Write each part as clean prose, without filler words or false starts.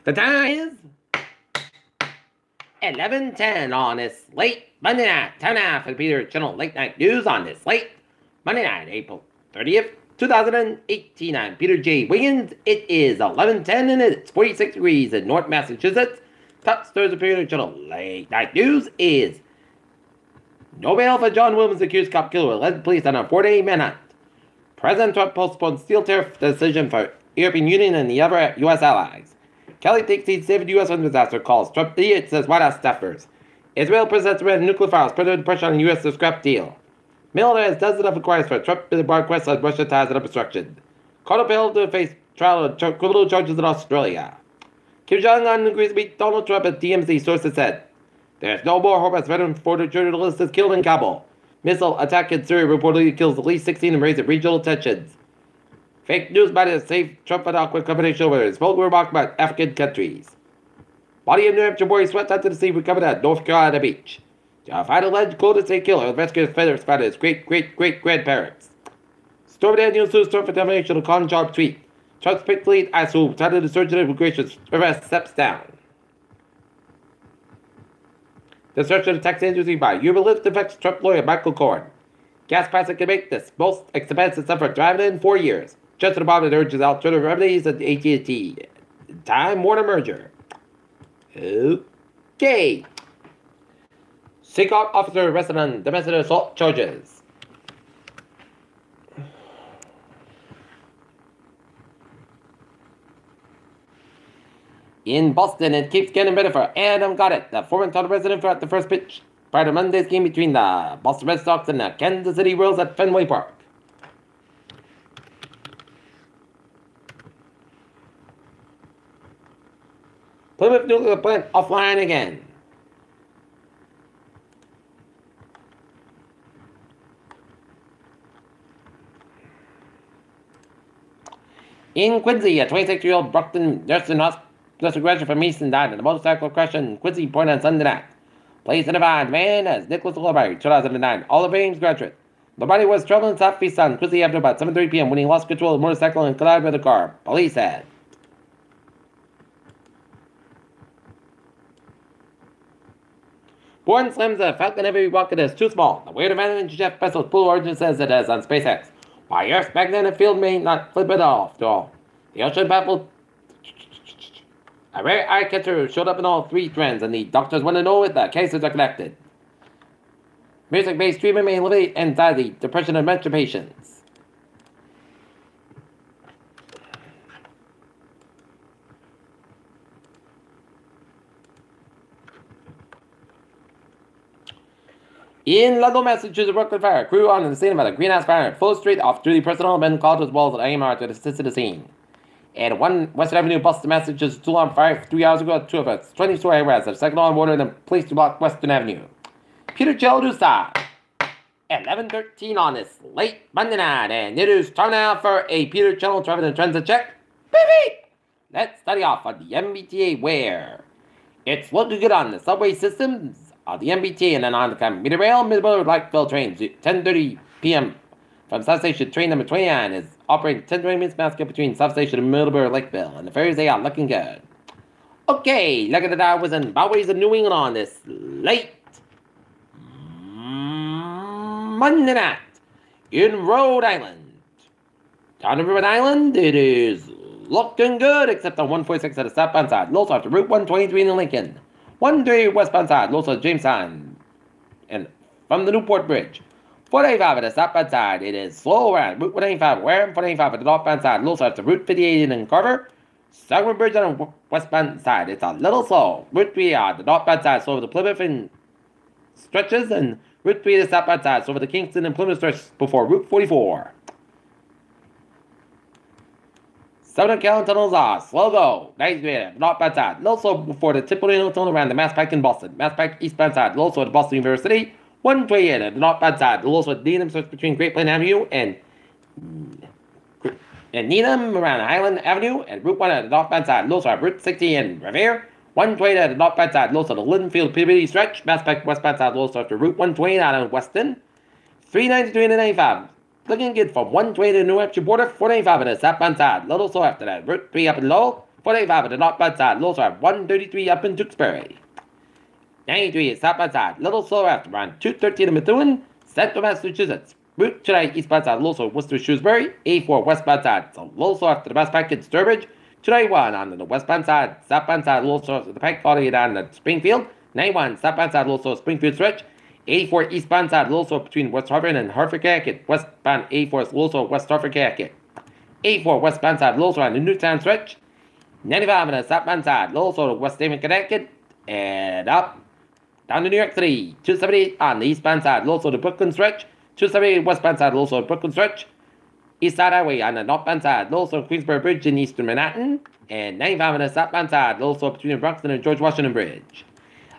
The time is 11:10 on this late Monday night. Time now for the Peter Channel Late Night News on this late Monday night, April 30th, 2018. I'm Peter J. Wiggins. It is 11:10 and it's 46 degrees in North Massachusetts. Top stories of Peter Channel Late Night News is no bail for John Williams accused cop killer led police on a 4-day manhunt. President Trump postponed steel tariff decision for European Union and the other U.S. allies. Kelly thinks he's saved U.S. from disaster, calls Trump idiot, says White House staffers. Israel presents red nuclear files, further pressure on U.S. to scrap deal. Miller has dozens of inquiries for Trump requests on Russia ties and obstruction. Carter Pell to face trial on criminal charges in Australia. Kim Jong-un agrees to meet Donald Trump at DMZ, sources said. There's no more hope as veteran border journalist is killed in Kabul. Missile attack in Syria reportedly kills at least 16 and raises regional tensions. Fake news might have saved Trump an awkward combination over his vocal remark about African countries. Body of New Hampshire boy swept out to the sea recovered at North Carolina beach. Find alleged Golden State killer. Rescuers feathers found his great-great-great-grandparents. Stormy Daniels sues Trump for defamation of Con Sharp tweet. Trump's picked lead, I assume, titled the surgeon of immigration arrest steps down. The search of the tax agency by Uber Lyft affects Trump lawyer Michael Cohen. Gas prices can make this most expensive sum for driving in 4 years. Justice Department urges alternative remedies at the AT&T Time Warner merger. Okay. Seacock officer arrested on domestic assault charges. In Boston, it keeps getting better for Adam Goddard, the former Toronto resident, throughout the first pitch prior to Monday's game between the Boston Red Sox and the Kansas City Royals at Fenway Park. Plymouth nuclear plant offline again. In Quincy, a 26-year-old Brockton nursing graduate from Easton died in a motorcycle crash in Quincy Point on Sunday night. Police identified the man as Nicholas Lorberry, 2009, All of Ames graduate. Lorberry was traveling southeast on Quincy after about 7:30 p.m. when he lost control of the motorcycle and collided with a car, police said. Bourne slams a Falcon Heavy rocket as too small. The weird advantage Jeff Bezos' Blue Origin says it has on SpaceX. While Earth's magnetic field may not flip it off, after all. The ocean baffled a rare eye catcher showed up in all three trends, and the doctors want to know if the cases are connected. Music-based treatment may alleviate anxiety, depression, and dementia patients. In Ludlow, Massachusetts, Brooklyn fire. Crew on the scene of a greenhouse fire at Full Street. Off-duty personnel men called to the walls at AMR to assist in the scene. At 1 Western Avenue, Boston, Massachusetts, two alarm fire 3 hours ago. Two of us, 20-story high-rise, have second on water and the police to block Western Avenue. Peter Geldusa, 11:13 on this late Monday night, and it is time now for a Peter Channel Traffic and Transit check. Baby! Let's study off on the MBTA where it's looking good on the subway systems. The MBTA and then on the commuter rail, Middleborough Lakeville trains, 10:30 p.m. from substation train number 29 is operating 10-20 minutes basket between substation and Middleborough Lakeville, and the ferries they are looking good. Okay, look at the Dowers and Boweries of New England on this late Monday night in Rhode Island. Down in Rhode Island, it is looking good, except on 146 at the southbound side. Also after Route 123 in Lincoln. 1-3 westbound side, also Jamestown, and from the Newport Bridge. 485 at the southbound side, it is slow around Route 185 Wareham, 485 at the northbound side, also after Route 58 in Carver. Southern Bridge on the westbound side, it's a little slow. Route 3 at the northbound side, so over the Plymouth and stretches, and Route 3 at the southbound side, so over the Kingston and Plymouth stretches before Route 44. Southern Callan tunnels are slow go. 93 northbound side. Low slow before the Tipperary tunnel around the Mass Pike in Boston. Mass Pike eastbound side. Low slow at Boston University. 128 at the northbound side. Low slow at Needham starts between Great Plain Avenue and Needham around Highland Avenue. And Route 1 at the northbound side. Low slow at Route 60 in Revere. 128 at the northbound side. Low slow at the Lindenfield PBD stretch. Mass Pike westbound side. Low slow after Route 128 out of Weston. 393 and 95. Looking good from 120 to the New Hampshire border, 495 at the southbound side. Little slow after that. Route 3 up in Lowell, 45 at the north bad side. Lows are 133 up in Tewksbury. 93 is south bad side. Little slower after around 213 in Methuen. Central Massachusetts. Route today east bad side. Lows are Worcester Shrewsbury. 84 west bad side. So low slow after the best pack in Sturbridge. Today 1 on the westbound side. Southbound side. Low slow after the pack. 48 on the Springfield. 91 southbound side. Low slow Springfield stretch. 84 eastbound side. Low slow between West Hartford and Hartford Connecticut. Westbound 84 is low slow West Hartford Connecticut. 84 westbound side. Low slow on the Newtown stretch. 95 on the southbound side. Low slow to West Haven Connecticut. And up. Down to New York City, 278 on the eastbound side, low slow to Brooklyn stretch. 278 westbound side, low slow to Brooklyn stretch. East Side Highway on the northbound side, low slow to Queensboro Bridge in eastern Manhattan. And 95 on the southbound side, low slow between the Bronx and the George Washington Bridge.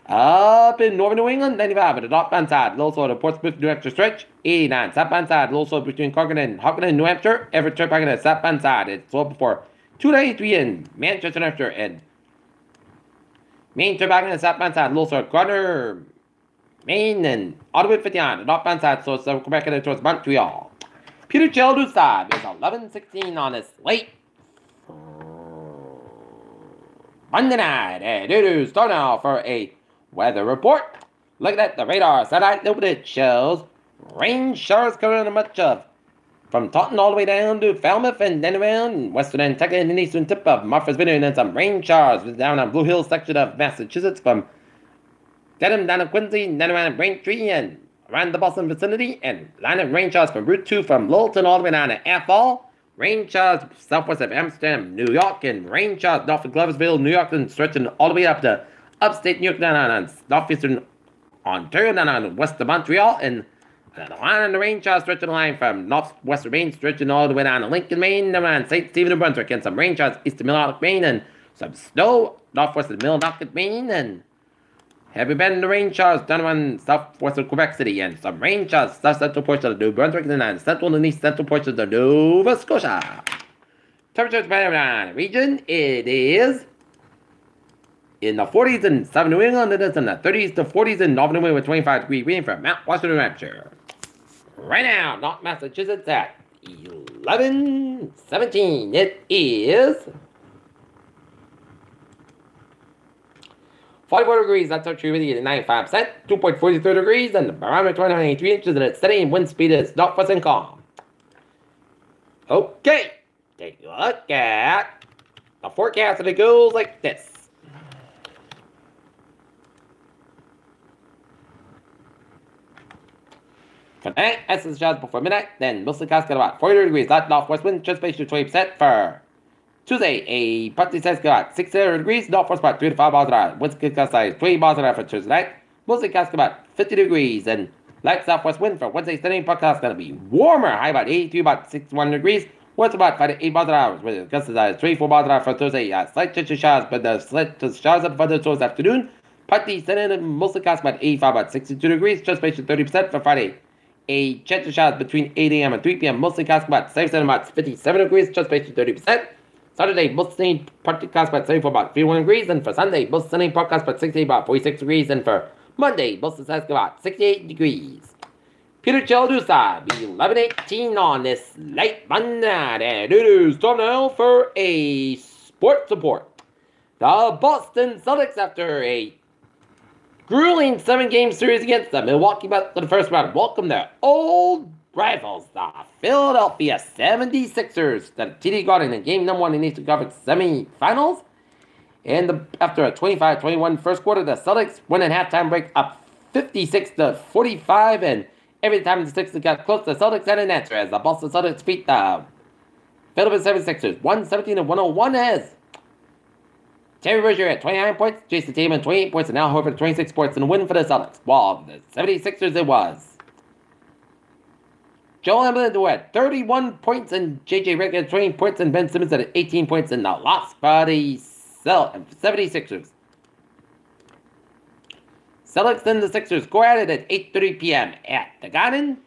Up in northern New England, 95 on the northbound side, low slow to Portsmouth, New Hampshire stretch. 89 southbound side, low slow between Corcoran and Hockenheim, New Hampshire. Everett Turnpike on the southbound side, it's slow before 293 in Manchester, New Hampshire, and Main Turnpike on the southbound side, low slow Gardner, Maine, and Ottawa 59, the northbound side, so Quebec and towards Montreal. Peter Childu's side is 11:16 on this late Monday night. And it is start now for a weather report. Looking at the radar satellite, it shows rain showers covering much of from Taunton all the way down to Falmouth and then around western Nantucket and the eastern tip of Martha's Vineyard, and then some rain showers down on Blue Hill section of Massachusetts from Dedham down to Quincy, then around Braintree and around the Boston vicinity, and line of rain showers from Route 2 from Littleton all the way down to Athol. Rain showers southwest of Amsterdam, New York, and rain showers north of Gloversville, New York, and stretching all the way up to upstate New York, down on northeastern Ontario, down on west of Montreal, and the line on the rain showers stretching the line from northwestern Maine, stretching all the way down to Lincoln, Maine, down on St. Stephen, New Brunswick, and some rain showers east of Millinock, Maine, and some snow northwest of Millinock, Maine, and heavy bend in the rain showers down around southwest of Quebec City, and some rain showers south-central portion of New Brunswick, and then central and east central portions of Nova Scotia. Temperature depending on the region, it is in the 40s in southern New England, it is in the 30s to 40s in northern New England with 25-degree rain from Mount Washington, New Hampshire. Right now, North Massachusetts at 11:17. It is 44 degrees, that's our humidity at 95%, 2.43 degrees, and the barometer 293 inches, and it's steady, and wind speed is northwest and calm. Okay, take a look at the forecast, and it goes like this. Tonight, essence showers before midnight, then mostly clouds got about 40 degrees, light northwest wind, transpiration 20% for Tuesday. A partly sunny sky about 60 degrees, northwest about 3 to 5 miles an hour. Winds could gust size 20 miles an hour for Tuesday night. Mostly clouds about 50 degrees, and light southwest wind for Wednesday. Sunday, podcast going to be warmer, high about 83, about 61 degrees. Winds about 5 to 8 miles an hour, with gusts size 24 miles an hour for Thursday. Slight chance of showers, but the slight showers up further towards afternoon. Partly sunny and mostly clouds about 85, about 62 degrees. Transpiration 30% for Friday. A chance of showers between 8 a.m. and 3 p.m. Mostly clouds about 7%, about 57 degrees. Transpiration 30%. Saturday, most sunny, partly clouds about 74, about 51 degrees. And for Sunday, most sunny, partly clouds about 68, about 46 degrees. And for Monday, most of the sun's about 68 degrees. Peter Chaldusa, 11:18 on this late Monday night. And it is time now for a sports report. The Boston Celtics, after a grueling 7-game series against the Milwaukee Bucks in the first round, welcome their old rivals, the Philadelphia 76ers, to TD Garden in game number 1 in the Eastern Conference semifinals. And after a 25-21 first quarter, the Celtics win at halftime break up 56-45, and every time the Sixers got close, the Celtics had an answer as the Boston Celtics beat the Philadelphia 76ers 117-101 as Terry Rozier at 29 points, Jason Tatum 28 points, and Al Horford 26 points in a win for the Celtics. While the 76ers, it was Joel Embiid had 31 points, and J.J. Redick had 20 points, and Ben Simmons had 18 points in the loss for the 76ers. Celtics and the Sixers go at it at 8:30 p.m. at the Garden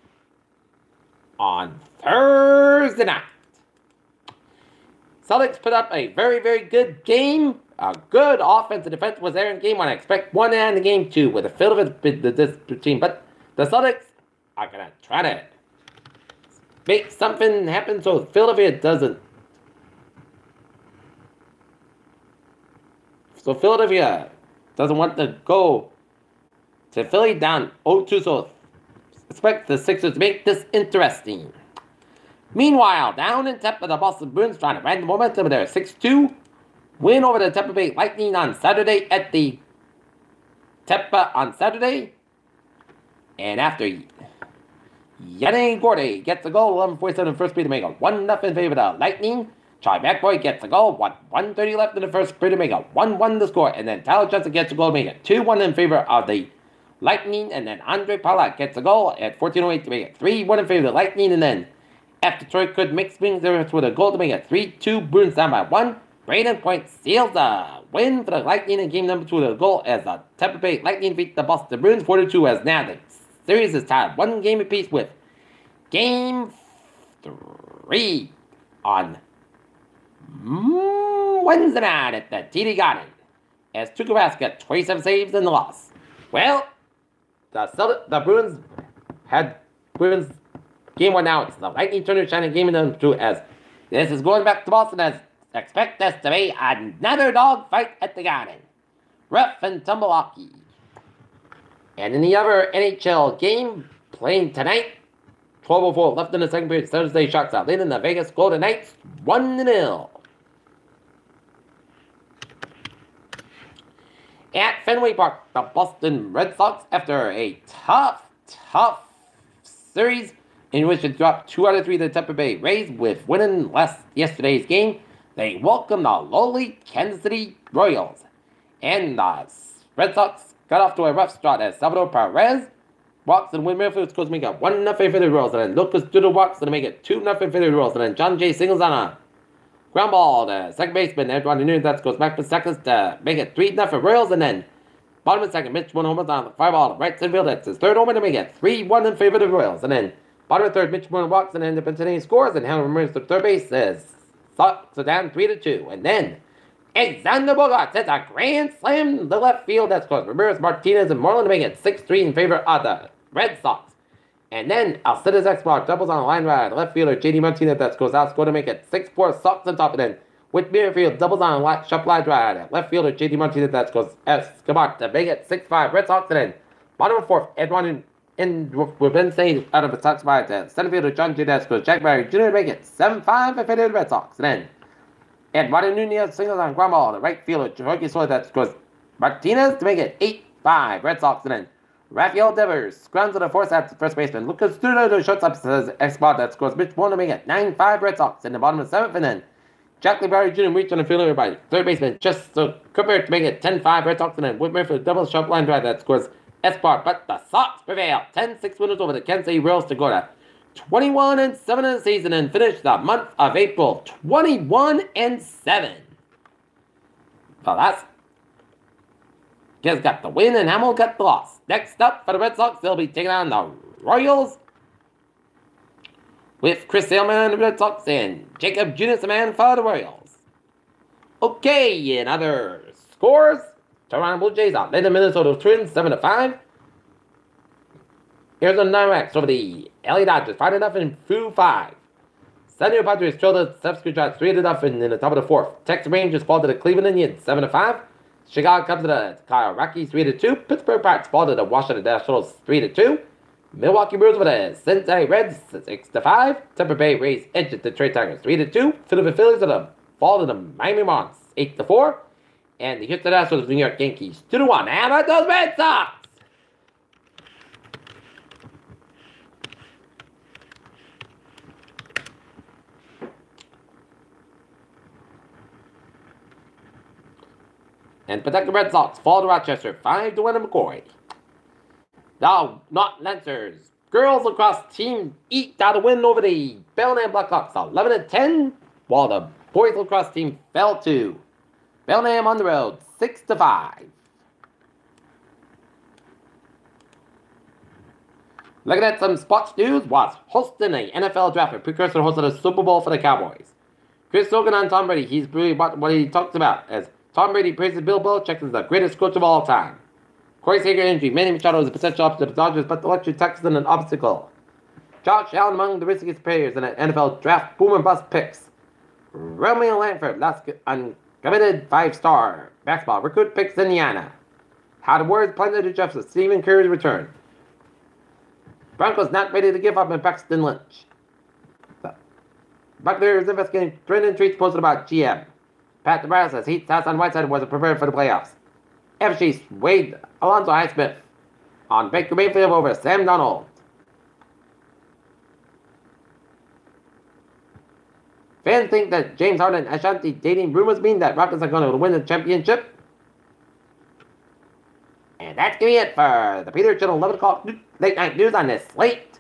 on Thursday night. Celtics put up a very, very good game. A good offense and defense was there in game 1. I expect 1 and in game 2 with a field of this team. But the Celtics are going to try to make something happen so Philadelphia doesn't So Philadelphia doesn't want to go to Philly down 0-2, so expect the Sixers to make this interesting. Meanwhile, down in Tampa, the Boston Bruins trying to ride the momentum of their 6-2 win over the Tampa Bay Lightning on Saturday at the Tampa on Saturday. And after Yanni Gordy gets a goal, 11:47 first period to make a 1-0 favor of the Lightning. Charlie McAvoy gets a goal, 1:30 left in the first period to make a 1-1 the score. And then Tyler Johnson gets a goal to make it 2-1 in favor of the Lightning. And then Andre Palat gets a goal at 14:08 to make it 3-1 in favor of the Lightning. And then after Troy could make things difference with a goal to make it 3-2, Bruins down by 1. Braden Point seals the win for the Lightning in game number 2 with a goal as the Tampa Bay Lightning beat the Boston Bruins 4-2 as now the series is tied 1 game apiece with game 3 on Wednesday night at the TD Garden as Tuukka Rask got 27 saves in the loss. Well, the Bruins had game 1 now. It's the Lightning turn to shine game number 2 as this is going back to Boston as expect this to be another dog fight at the Garden. Rough and tumble hockey. And in the other NHL game playing tonight, 12:04 left in the second period, Thursday Sharks out leading the Vegas Golden Knights 1-0. At Fenway Park, the Boston Red Sox, after a tough series in which it dropped 2 out of 3 to the Tampa Bay Rays with winning yesterday's game, they welcome the lowly Kansas City Royals. And the Red Sox got off to a rough start as Salvador Perez walks and Whit Merrifield scores to make it 1-0 for the Royals. And then Lucas Duda walks to make it 2-0 for the Royals. And then John Jay singles on a ground ball to second baseman Edwin Nunez that goes back for seconds to make it 3-0 for Royals. And then bottom of the second, Mitch won home on the fly ball to right center field. That's his third homer to make it 3-1 in favor of the Royals. And then bottom of the third, Mitch Moore walks and independently scores. And Henry Ramirez to third base says Sox are down 3-2. And then Alexander Bogaerts hits a grand slam to the left field. That scores Ramirez, Martinez, and Moreland to make it 6-3 in favor of the Red Sox. And then Alcides Escobar doubles on a line drive. Left fielder J.D. Martinez that goes out, score to make it 6-4 Sox on top. And then Whit Merrifield doubles on a sharp line drive. Left fielder J.D. Martinez that goes Escobar to make it 6-5 Red Sox. And then bottom of fourth, Edwin we've been saying out of the top spot to center fielder John J. Desco, Jack Barry Jr. to make it 7-5 in favor of the Red Sox. And then Eduardo Nunez singles on ground ball to right fielder Jorge Soler that scores Martinez to make it 8-5 Red Sox. And then Rafael Devers scrums to the fourth at first baseman. Lucas Duda to shortstop says Escobar that scores Mitch Moore to make it 9-5 Red Sox. In the bottom of the seventh, and then Jack Barry Jr. reached on the fielder by third baseman just so Cooper to make it 10-5 Red Sox. And then Whit Merrifield double sharp line drive that scores Escobar, but the Sox prevail 10-6 winners over the Kansas City Royals to go to 21-7 in the season and finish the month of April 21-7. Well, that's Giz got the win and Hamill got the loss. Next up for the Red Sox, they'll be taking on the Royals with Chris Saleman and the Red Sox and Jacob Junis, the man for the Royals. Okay, in other scores, Toronto Blue Jays out. Then the Minnesota Twins 7-5. Arizona Diamondbacks over the LA Dodgers 5-0 in through 5. San Diego Padres trailed the subsequent shots 3-0 in the top of the fourth. Texas Rangers fall to the Cleveland Indians 7-5. Chicago Cubs to the Colorado Rockies 3-2. Pittsburgh Pirates fall to the Washington Nationals 3-2. Milwaukee Brewers over the Cincinnati Reds 6-5. Tampa Bay Rays edge at the Detroit Tigers 3-2. Philadelphia Phillies fall to the Miami Marlins 8-4. And the Houston Astros New York Yankees 2-1. How about those Red Sox? And Pawtucket Red Sox fall to Rochester 5-1 in McCoy. The Not Lancers girls lacrosse team eked out a win over the Belknap Blackhawks 11-10, while the boys lacrosse team fell to Belknap on the road 6-5. Looking at some sports news, was hosting the NFL draft, a precursor host of the Super Bowl for the Cowboys. Chris Hogan on Tom Brady, he's really what he talks about as Tom Brady praises Bill Belichick as the greatest coach of all time. Corey Seager injury, Manny Machado is a potential option of the Dodgers, but the luxury Texas an obstacle. Josh Allen among the riskiest players in an NFL draft boom and bust picks. Romeo Langford, last uncommitted 5-star Basketball, recruit picks Indiana. How the Warriors plan to adjust to Stephen Curry's return. Broncos not ready to give up on Paxton Lynch. Buccaneers investigating trend and tweets posted about GM. Pat DeBras says Heat stats on Whiteside wasn't prepared for the playoffs. FC swayed Alonzo Highsmith on Baker Mayfield over Sam Donald. Fans think that James Harden and Ashanti dating rumors mean that Rockets are going to win the championship. And that's going to be it for the Peter Channel 11 o'clock late night news on this slate.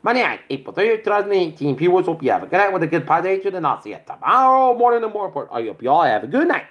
Monday night, April 30th, 2018. Viewers, hope you have a good night with a good podcast, and I'll see you tomorrow morning and more important. I hope you all have a good night.